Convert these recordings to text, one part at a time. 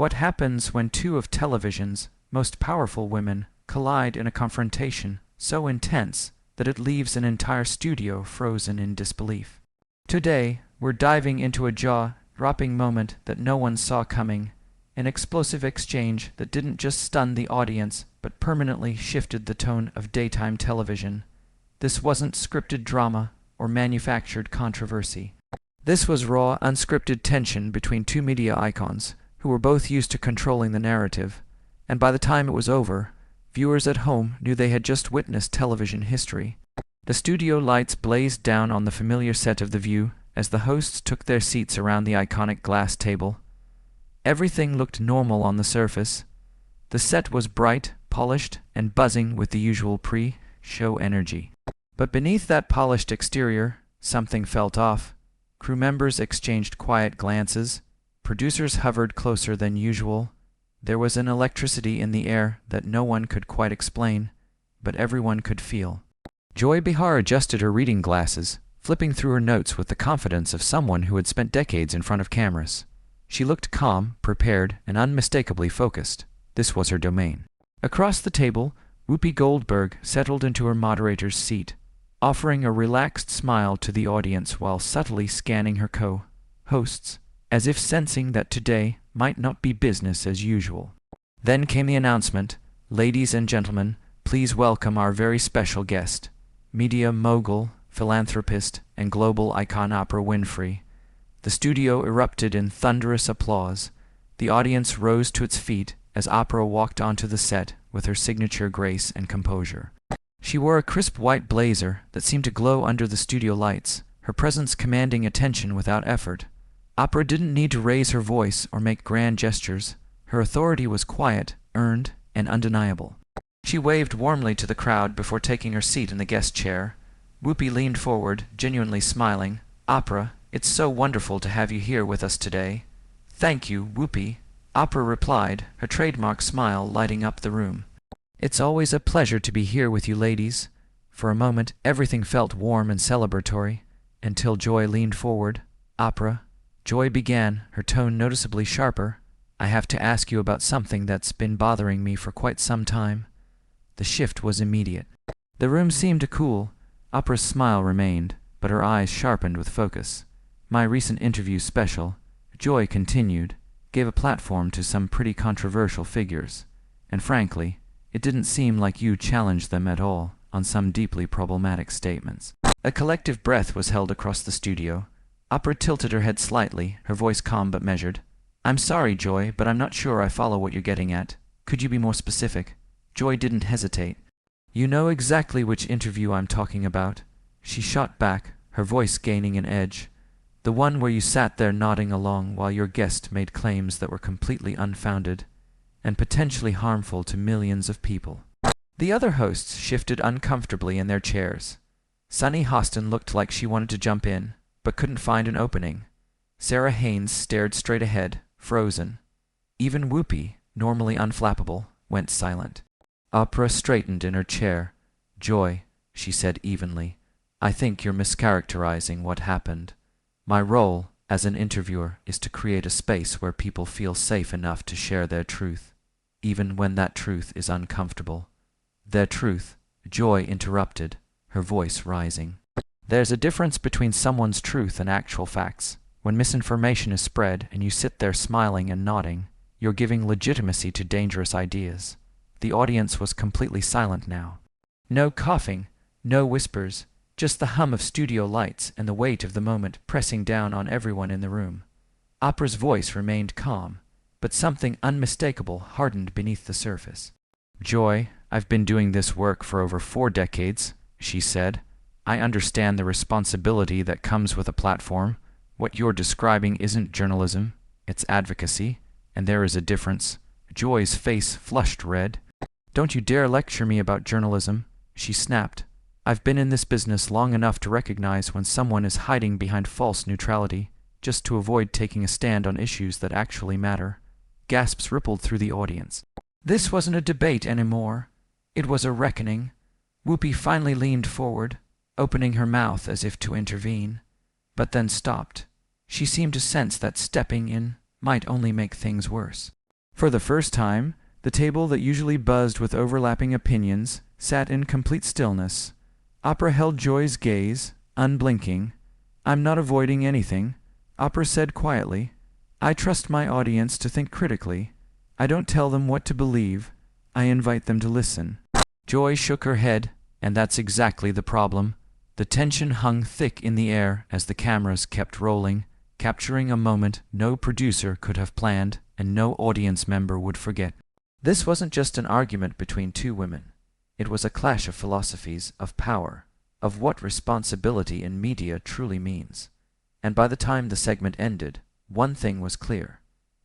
What happens when two of television's most powerful women collide in a confrontation so intense that it leaves an entire studio frozen in disbelief? Today, we're diving into a jaw-dropping moment that no one saw coming, an explosive exchange that didn't just stun the audience but permanently shifted the tone of daytime television. This wasn't scripted drama or manufactured controversy. This was raw, unscripted tension between two media icons who were both used to controlling the narrative, and by the time it was over, viewers at home knew they had just witnessed television history. The studio lights blazed down on the familiar set of The View as the hosts took their seats around the iconic glass table. Everything looked normal on the surface. The set was bright, polished, and buzzing with the usual pre-show energy. But beneath that polished exterior, something felt off. Crew members exchanged quiet glances. Producers hovered closer than usual. There was an electricity in the air that no one could quite explain, but everyone could feel. Joy Behar adjusted her reading glasses, flipping through her notes with the confidence of someone who had spent decades in front of cameras. She looked calm, prepared, and unmistakably focused. This was her domain. Across the table, Whoopi Goldberg settled into her moderator's seat, offering a relaxed smile to the audience while subtly scanning her co-hosts, as if sensing that today might not be business as usual. Then came the announcement, "Ladies and gentlemen, please welcome our very special guest, media mogul, philanthropist, and global icon Oprah Winfrey." The studio erupted in thunderous applause. The audience rose to its feet as Oprah walked onto the set with her signature grace and composure. She wore a crisp white blazer that seemed to glow under the studio lights, her presence commanding attention without effort. Oprah didn't need to raise her voice or make grand gestures. Her authority was quiet, earned, and undeniable. She waved warmly to the crowd before taking her seat in the guest chair. Whoopi leaned forward, genuinely smiling. "Oprah, it's so wonderful to have you here with us today." "Thank you, Whoopi," Oprah replied, her trademark smile lighting up the room. "It's always a pleasure to be here with you ladies." For a moment, everything felt warm and celebratory, until Joy leaned forward. "Oprah," Joy began, her tone noticeably sharper, "I have to ask you about something that's been bothering me for quite some time." The shift was immediate. The room seemed to cool. Oprah's smile remained, but her eyes sharpened with focus. "My recent interview special," Joy continued, "gave a platform to some pretty controversial figures, and frankly, it didn't seem like you challenged them at all on some deeply problematic statements." A collective breath was held across the studio. Oprah tilted her head slightly, her voice calm but measured. "I'm sorry, Joy, but I'm not sure I follow what you're getting at. Could you be more specific?" Joy didn't hesitate. "You know exactly which interview I'm talking about." She shot back, her voice gaining an edge. "The one where you sat there nodding along while your guest made claims that were completely unfounded and potentially harmful to millions of people." The other hosts shifted uncomfortably in their chairs. Sunny Hostin looked like she wanted to jump in, but couldn't find an opening. Sarah Haynes stared straight ahead, frozen. Even Whoopi, normally unflappable, went silent. Oprah straightened in her chair. "Joy," she said evenly, "I think you're mischaracterizing what happened. My role as an interviewer is to create a space where people feel safe enough to share their truth, even when that truth is uncomfortable." "Their truth," Joy interrupted, her voice rising. "There's a difference between someone's truth and actual facts. When misinformation is spread and you sit there smiling and nodding, you're giving legitimacy to dangerous ideas." The audience was completely silent now. No coughing, no whispers, just the hum of studio lights and the weight of the moment pressing down on everyone in the room. Oprah's voice remained calm, but something unmistakable hardened beneath the surface. "Joy, I've been doing this work for over 4 decades, she said. "I understand the responsibility that comes with a platform. What you're describing isn't journalism, it's advocacy, and there is a difference." Joy's face flushed red. "Don't you dare lecture me about journalism," she snapped. "I've been in this business long enough to recognize when someone is hiding behind false neutrality, just to avoid taking a stand on issues that actually matter." Gasps rippled through the audience. This wasn't a debate anymore. It was a reckoning. Whoopi finally leaned forward, opening her mouth as if to intervene, but then stopped. She seemed to sense that stepping in might only make things worse. For the first time, the table that usually buzzed with overlapping opinions sat in complete stillness. Oprah held Joy's gaze, unblinking. "I'm not avoiding anything," Oprah said quietly. "I trust my audience to think critically. I don't tell them what to believe. I invite them to listen." Joy shook her head, and that's exactly the problem. The tension hung thick in the air as the cameras kept rolling, capturing a moment no producer could have planned and no audience member would forget. This wasn't just an argument between two women. It was a clash of philosophies, of power, of what responsibility in media truly means. And by the time the segment ended, one thing was clear.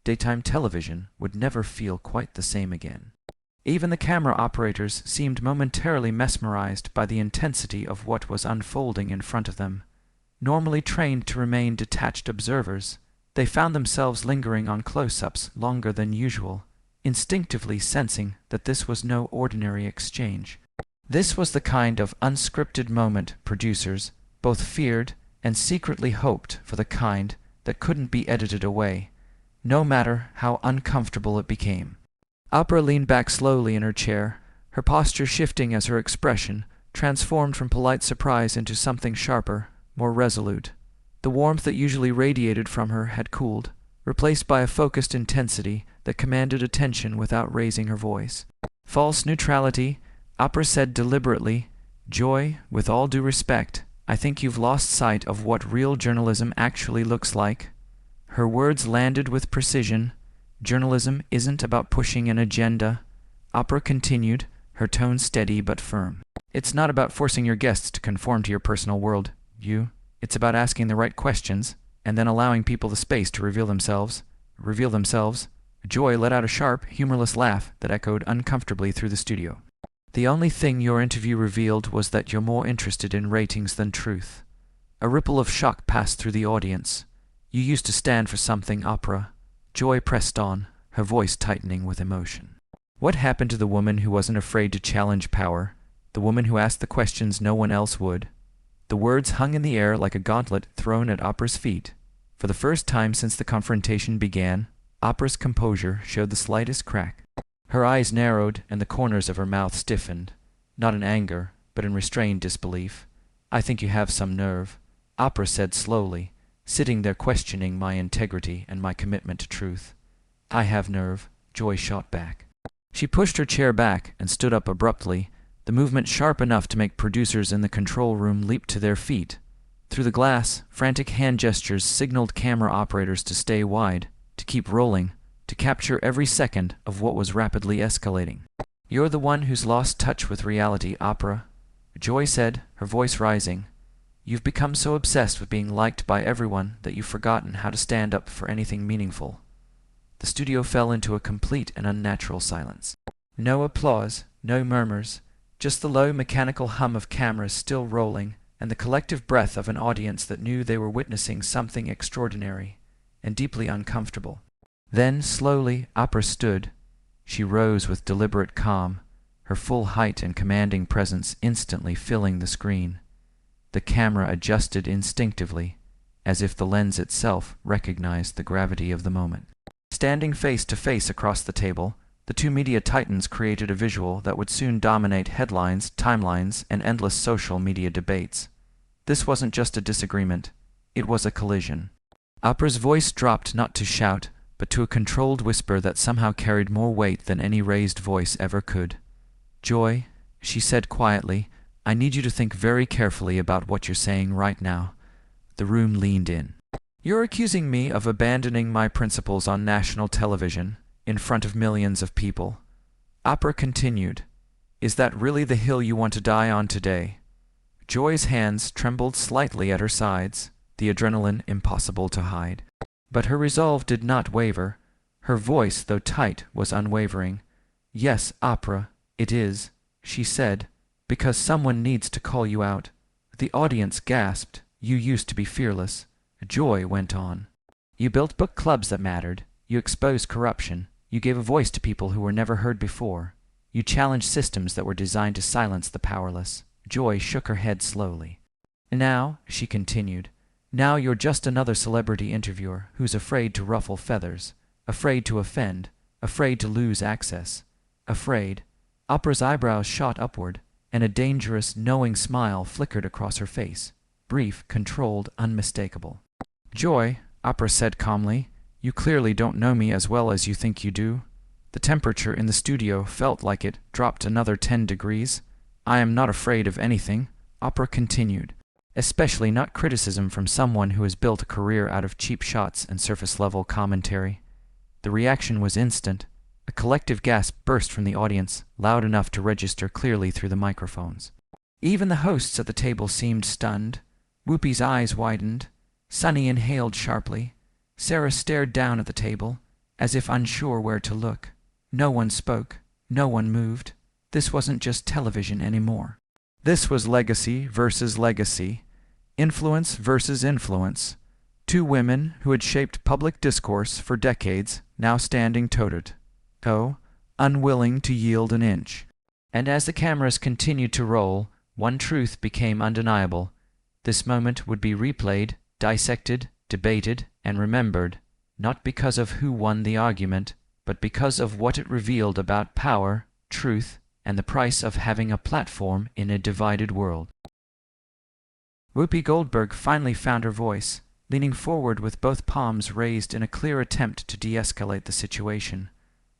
Daytime television would never feel quite the same again. Even the camera operators seemed momentarily mesmerized by the intensity of what was unfolding in front of them. Normally trained to remain detached observers, they found themselves lingering on close-ups longer than usual, instinctively sensing that this was no ordinary exchange. This was the kind of unscripted moment producers both feared and secretly hoped for, the kind that couldn't be edited away, no matter how uncomfortable it became. Oprah leaned back slowly in her chair, her posture shifting as her expression transformed from polite surprise into something sharper, more resolute. The warmth that usually radiated from her had cooled, replaced by a focused intensity that commanded attention without raising her voice. "False neutrality," Oprah said deliberately. "Joy, with all due respect, I think you've lost sight of what real journalism actually looks like." Her words landed with precision. "Journalism isn't about pushing an agenda," Oprah continued, her tone steady but firm. "It's not about forcing your guests to conform to your personal world. It's about asking the right questions, and then allowing people the space to reveal themselves. Joy let out a sharp, humorless laugh that echoed uncomfortably through the studio. "The only thing your interview revealed was that you're more interested in ratings than truth." A ripple of shock passed through the audience. "You used to stand for something, Oprah." Joy pressed on, her voice tightening with emotion. What happened to the woman who wasn't afraid to challenge power, the woman who asked the questions no one else would? The words hung in the air like a gauntlet thrown at Oprah's feet. For the first time since the confrontation began, Oprah's composure showed the slightest crack. Her eyes narrowed and the corners of her mouth stiffened, not in anger, but in restrained disbelief. "I think you have some nerve," Oprah said slowly, sitting there questioning my integrity and my commitment to truth. "I have nerve," Joy shot back. She pushed her chair back and stood up abruptly, the movement sharp enough to make producers in the control room leap to their feet. Through the glass, frantic hand gestures signaled camera operators to stay wide, to keep rolling, to capture every second of what was rapidly escalating. "You're the one who's lost touch with reality, Oprah," Joy said, her voice rising. "You've become so obsessed with being liked by everyone that you've forgotten how to stand up for anything meaningful." The studio fell into a complete and unnatural silence. No applause, no murmurs, just the low mechanical hum of cameras still rolling, and the collective breath of an audience that knew they were witnessing something extraordinary and deeply uncomfortable. Then, slowly, Oprah stood. She rose with deliberate calm, her full height and commanding presence instantly filling the screen. The camera adjusted instinctively, as if the lens itself recognized the gravity of the moment. Standing face to face across the table, the two media titans created a visual that would soon dominate headlines, timelines, and endless social media debates. This wasn't just a disagreement. It was a collision. Oprah's voice dropped not to shout, but to a controlled whisper that somehow carried more weight than any raised voice ever could. "Joy," she said quietly, "I need you to think very carefully about what you're saying right now." The room leaned in. "You're accusing me of abandoning my principles on national television, in front of millions of people." Oprah continued. "Is that really the hill you want to die on today?" Joy's hands trembled slightly at her sides, the adrenaline impossible to hide. But her resolve did not waver. Her voice, though tight, was unwavering. "Yes, Oprah, it is," she said, "because someone needs to call you out." The audience gasped. "You used to be fearless," Joy went on. "You built book clubs that mattered. You exposed corruption. You gave a voice to people who were never heard before. You challenged systems that were designed to silence the powerless." Joy shook her head slowly. "Now," she continued, "now you're just another celebrity interviewer who's afraid to ruffle feathers, afraid to offend, afraid to lose access. Afraid. Oprah's eyebrows shot upward, and a dangerous, knowing smile flickered across her face. Brief, controlled, unmistakable. "Joy," Oprah said calmly, "you clearly don't know me as well as you think you do." The temperature in the studio felt like it dropped another 10 degrees. "I am not afraid of anything," Oprah continued, "especially not criticism from someone who has built a career out of cheap shots and surface-level commentary." The reaction was instant. A collective gasp burst from the audience, loud enough to register clearly through the microphones. Even the hosts at the table seemed stunned. Whoopi's eyes widened. Sunny inhaled sharply. Sarah stared down at the table, as if unsure where to look. No one spoke. No one moved. This wasn't just television anymore. This was legacy versus legacy. Influence versus influence. Two women who had shaped public discourse for decades, now standing toe-to-toe, unwilling to yield an inch. And as the cameras continued to roll, one truth became undeniable. This moment would be replayed, dissected, debated, and remembered, not because of who won the argument, but because of what it revealed about power, truth, and the price of having a platform in a divided world. Whoopi Goldberg finally found her voice, leaning forward with both palms raised in a clear attempt to de-escalate the situation.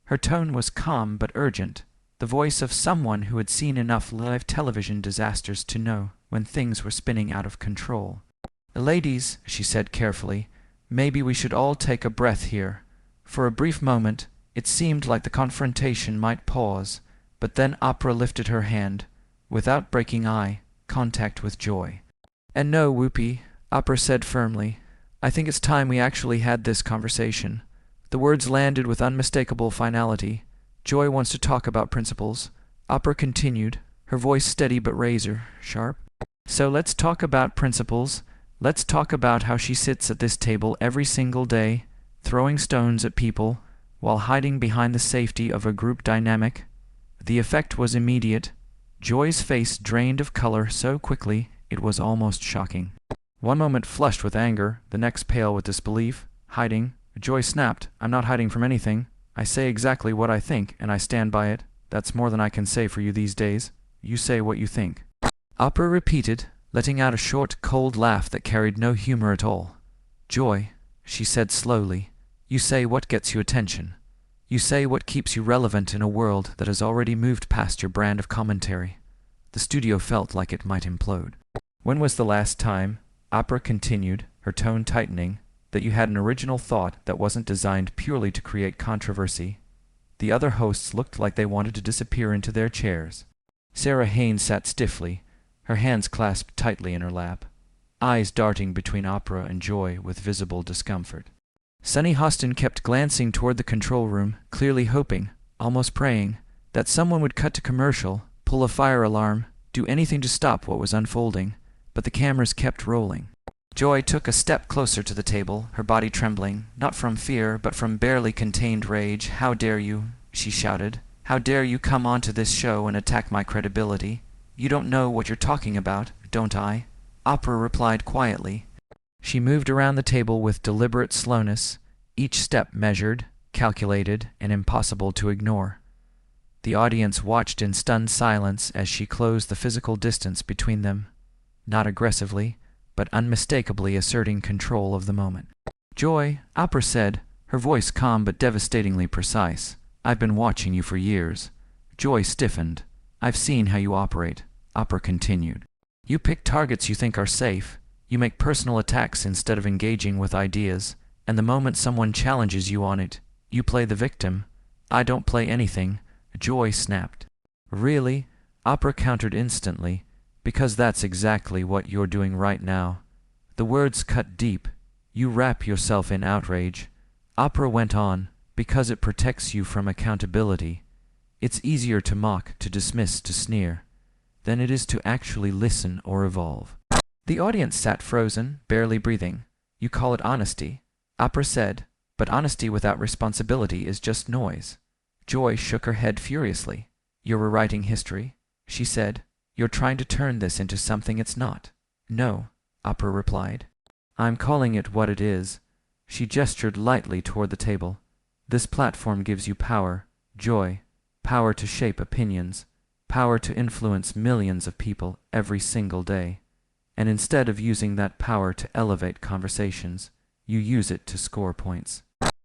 Her tone was calm but urgent, the voice of someone who had seen enough live television disasters to know when things were spinning out of control. "Ladies," she said carefully, "maybe we should all take a breath here." For a brief moment, it seemed like the confrontation might pause, but then Oprah lifted her hand, without breaking eye contact with Joy. "And no, Whoopi," Oprah said firmly, "I think it's time we actually had this conversation." The words landed with unmistakable finality. "Joy wants to talk about principles," Oprah continued, her voice steady but razor-sharp. "So let's talk about principles. Let's talk about how she sits at this table every single day, throwing stones at people, while hiding behind the safety of a group dynamic." The effect was immediate. Joy's face drained of color so quickly it was almost shocking. One moment flushed with anger, the next pale with disbelief. "Hiding?" Joy snapped. "I'm not hiding from anything. I say exactly what I think, and I stand by it. That's more than I can say for you these days. You say what you think." Oprah repeated, letting out a short, cold laugh that carried no humor at all. "Joy," she said slowly, "you say what gets you attention. You say what keeps you relevant in a world that has already moved past your brand of commentary." The studio felt like it might implode. "When was the last time," Oprah continued, her tone tightening, "that you had an original thought that wasn't designed purely to create controversy?" The other hosts looked like they wanted to disappear into their chairs. Sarah Haynes sat stiffly, her hands clasped tightly in her lap, eyes darting between Oprah and Joy with visible discomfort. Sunny Hostin kept glancing toward the control room, clearly hoping, almost praying, that someone would cut to commercial, pull a fire alarm, do anything to stop what was unfolding, but the cameras kept rolling. Joy took a step closer to the table, her body trembling, not from fear, but from barely contained rage. "How dare you?" she shouted. "How dare you come onto this show and attack my credibility? You don't know what you're talking about, don't I?" Oprah replied quietly. She moved around the table with deliberate slowness, each step measured, calculated, and impossible to ignore. The audience watched in stunned silence as she closed the physical distance between them, not aggressively, but unmistakably asserting control of the moment. "Joy," Oprah said, her voice calm but devastatingly precise, "I've been watching you for years." Joy stiffened. "I've seen how you operate," Oprah continued. "You pick targets you think are safe. You make personal attacks instead of engaging with ideas, and the moment someone challenges you on it, you play the victim. I don't play anything," Joy snapped. "Really?" Oprah countered instantly. "Because that's exactly what you're doing right now." The words cut deep. "You wrap yourself in outrage." Oprah went on, "because it protects you from accountability. It's easier to mock, to dismiss, to sneer, than it is to actually listen or evolve." The audience sat frozen, barely breathing. "You call it honesty," Oprah said, "but honesty without responsibility is just noise." Joy shook her head furiously. "You're rewriting history," she said. "You're trying to turn this into something it's not." "No," Oprah replied. "I'm calling it what it is." She gestured lightly toward the table. This platform gives you power, Joy, power to shape opinions, power to influence millions of people every single day. And instead of using that power to elevate conversations, you use it to score points."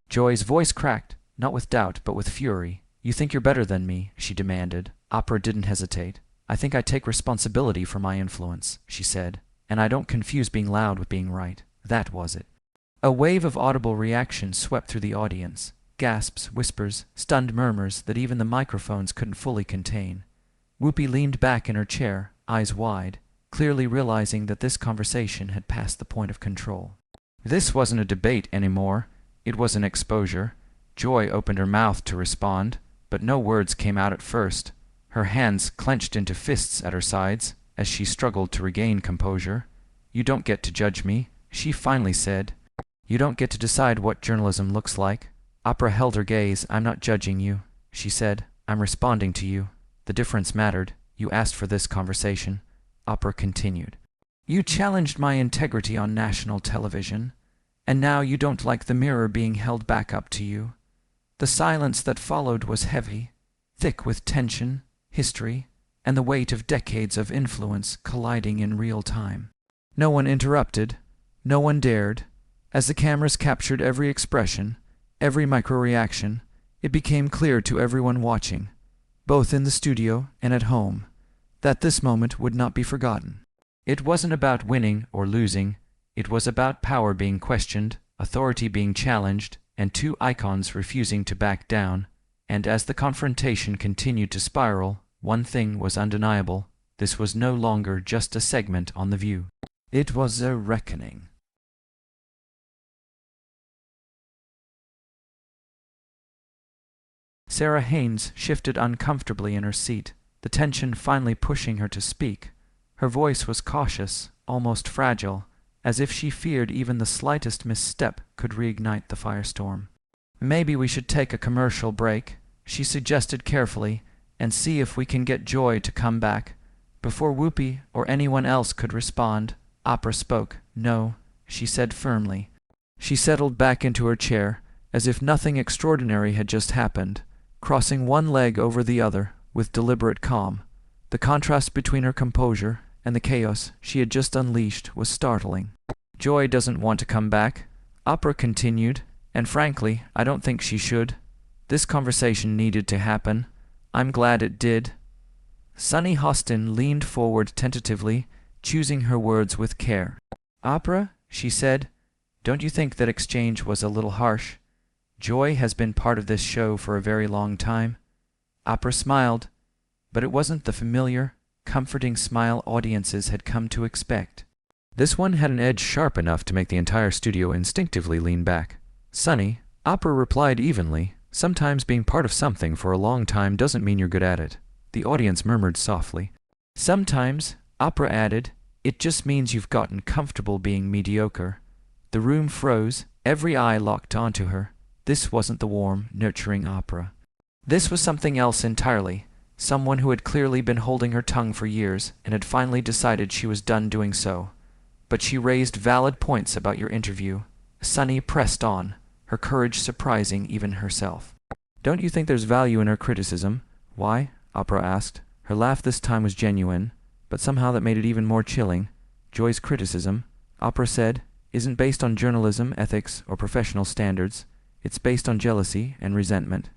Joy's voice cracked, not with doubt, but with fury. "You think you're better than me?" she demanded. Oprah didn't hesitate. "I think I take responsibility for my influence," she said, "and I don't confuse being loud with being right. That was it." A wave of audible reaction swept through the audience. Gasps, whispers, stunned murmurs that even the microphones couldn't fully contain. Whoopi leaned back in her chair, eyes wide, clearly realizing that this conversation had passed the point of control. This wasn't a debate anymore. It was an exposure. Joy opened her mouth to respond, but no words came out at first. Her hands clenched into fists at her sides as she struggled to regain composure. "You don't get to judge me," she finally said. "You don't get to decide what journalism looks like." Oprah held her gaze. "I'm not judging you," she said. "I'm responding to you. The difference mattered. You asked for this conversation." Oprah continued. "You challenged my integrity on national television, and now you don't like the mirror being held back up to you." The silence that followed was heavy, thick with tension, history, and the weight of decades of influence colliding in real time. No one interrupted. No one dared. As the cameras captured every expression, every micro-reaction, it became clear to everyone watching, both in the studio and at home, that this moment would not be forgotten. It wasn't about winning or losing. It was about power being questioned, authority being challenged, and two icons refusing to back down. And as the confrontation continued to spiral, one thing was undeniable. This was no longer just a segment on The View. It was a reckoning. Sarah Haynes shifted uncomfortably in her seat, the tension finally pushing her to speak. Her voice was cautious, almost fragile, as if she feared even the slightest misstep could reignite the firestorm. "Maybe we should take a commercial break," she suggested carefully, "and see if we can get Joy to come back." Before Whoopi or anyone else could respond, Oprah spoke. "No," she said firmly. She settled back into her chair, as if nothing extraordinary had just happened, crossing one leg over the other with deliberate calm. The contrast between her composure and the chaos she had just unleashed was startling. "Joy doesn't want to come back," Oprah continued, "and frankly, I don't think she should. This conversation needed to happen. I'm glad it did." Sunny Hostin leaned forward tentatively, choosing her words with care. "Oprah," she said, "don't you think that exchange was a little harsh? Joy has been part of this show for a very long time." Oprah smiled, but it wasn't the familiar, comforting smile audiences had come to expect. This one had an edge sharp enough to make the entire studio instinctively lean back. "Sunny," Oprah replied evenly, "sometimes being part of something for a long time doesn't mean you're good at it." The audience murmured softly. "Sometimes," Oprah added, "it just means you've gotten comfortable being mediocre." The room froze, every eye locked onto her. This wasn't the warm, nurturing Oprah. This was something else entirely, someone who had clearly been holding her tongue for years and had finally decided she was done doing so. "But she raised valid points about your interview." Sunny pressed on, her courage surprising even herself. "Don't you think there's value in her criticism?" "Why?" Oprah asked. Her laugh this time was genuine, but somehow that made it even more chilling. "Joy's criticism," Oprah said, "isn't based on journalism, ethics, or professional standards. It's based on jealousy and resentment."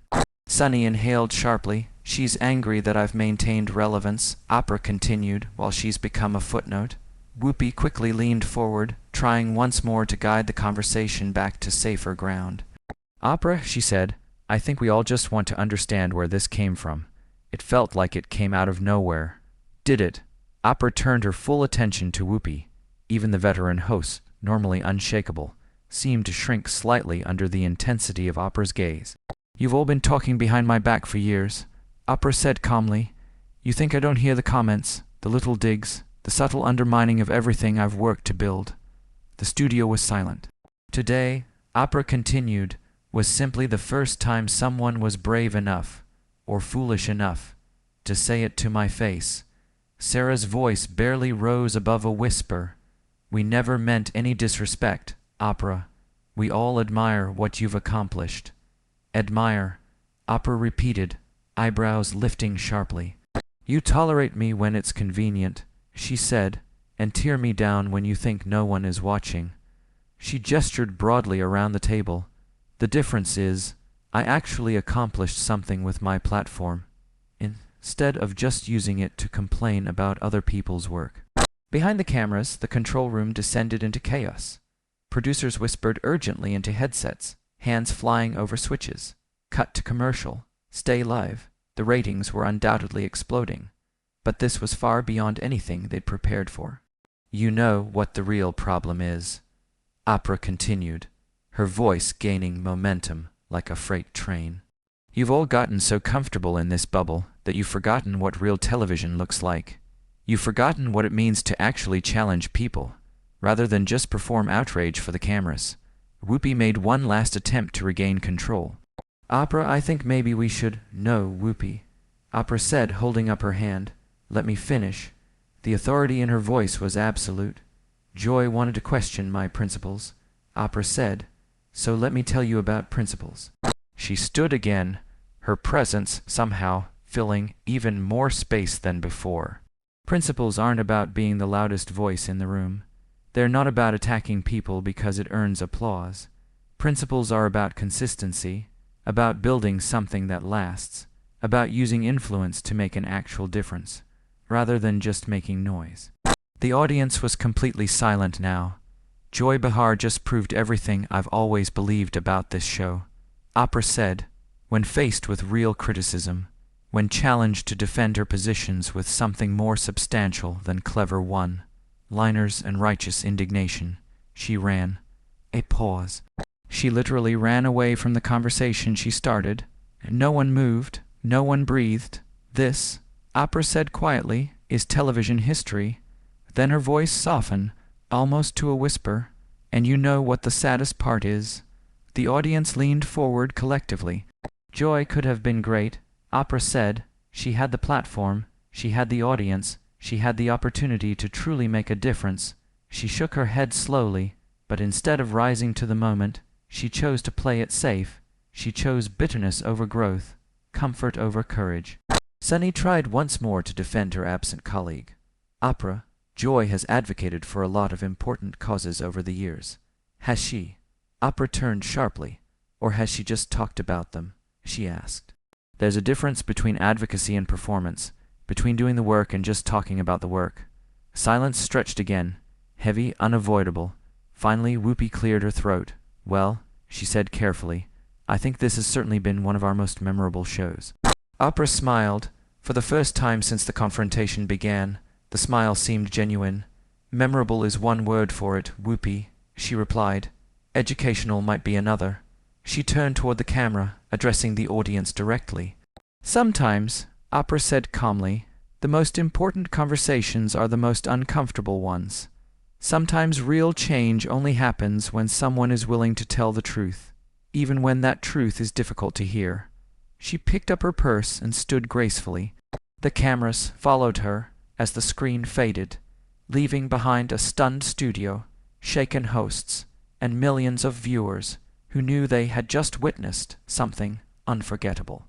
Sunny inhaled sharply. "She's angry that I've maintained relevance," Oprah continued, "while she's become a footnote." Whoopi quickly leaned forward, trying once more to guide the conversation back to safer ground. "Oprah," she said, "I think we all just want to understand where this came from. It felt like it came out of nowhere. Did it?" Oprah turned her full attention to Whoopi. Even the veteran host, normally unshakable, seemed to shrink slightly under the intensity of Oprah's gaze. "You've all been talking behind my back for years," Oprah said calmly. "You think I don't hear the comments, the little digs, the subtle undermining of everything I've worked to build." The studio was silent. Today, Oprah continued, was simply the first time someone was brave enough, or foolish enough, to say it to my face. Sarah's voice barely rose above a whisper. "We never meant any disrespect, Oprah. We all admire what you've accomplished. Admire, Oprah repeated, eyebrows lifting sharply. You tolerate me when it's convenient, she said, and tear me down when you think no one is watching. She gestured broadly around the table. The difference is, I actually accomplished something with my platform, instead of just using it to complain about other people's work. Behind the cameras, the control room descended into chaos. Producers whispered urgently into headsets, hands flying over switches. Cut to commercial. Stay live. The ratings were undoubtedly exploding. But this was far beyond anything they'd prepared for. You know what the real problem is, Oprah continued, her voice gaining momentum like a freight train. You've all gotten so comfortable in this bubble that you've forgotten what real television looks like. You've forgotten what it means to actually challenge people, rather than just perform outrage for the cameras. Whoopi made one last attempt to regain control. Oprah, I think maybe we should— No, Whoopi, Oprah said, holding up her hand. Let me finish. The authority in her voice was absolute. Joy wanted to question my principles, Oprah said, so let me tell you about principles. She stood again, her presence somehow filling even more space than before. Principles aren't about being the loudest voice in the room. They're not about attacking people because it earns applause. Principles are about consistency, about building something that lasts, about using influence to make an actual difference, rather than just making noise. The audience was completely silent now. Joy Behar just proved everything I've always believed about this show, Oprah said, when faced with real criticism, when challenged to defend her positions with something more substantial than clever one-liners and righteous indignation. She ran. A pause. She literally ran away from the conversation she started. No one moved, no one breathed. This, Oprah said quietly, is television history. Then her voice softened, almost to a whisper. And you know what the saddest part is? The audience leaned forward collectively. Joy could have been great, Oprah said. She had the platform, she had the audience, she had the opportunity to truly make a difference. She shook her head slowly, but instead of rising to the moment, she chose to play it safe. She chose bitterness over growth, comfort over courage. Sunny tried once more to defend her absent colleague. Oprah, Joy has advocated for a lot of important causes over the years. Has she? Oprah turned sharply. Or has she just talked about them? She asked. There's a difference between advocacy and performance, between doing the work and just talking about the work. Silence stretched again, heavy, unavoidable. Finally, Whoopi cleared her throat. Well, she said carefully, I think this has certainly been one of our most memorable shows. Oprah smiled. For the first time since the confrontation began, the smile seemed genuine. Memorable is one word for it, Whoopi, she replied. Educational might be another. She turned toward the camera, addressing the audience directly. Sometimes, Oprah said calmly, the most important conversations are the most uncomfortable ones. Sometimes real change only happens when someone is willing to tell the truth, even when that truth is difficult to hear. She picked up her purse and stood gracefully. The cameras followed her as the screen faded, leaving behind a stunned studio, shaken hosts, and millions of viewers who knew they had just witnessed something unforgettable.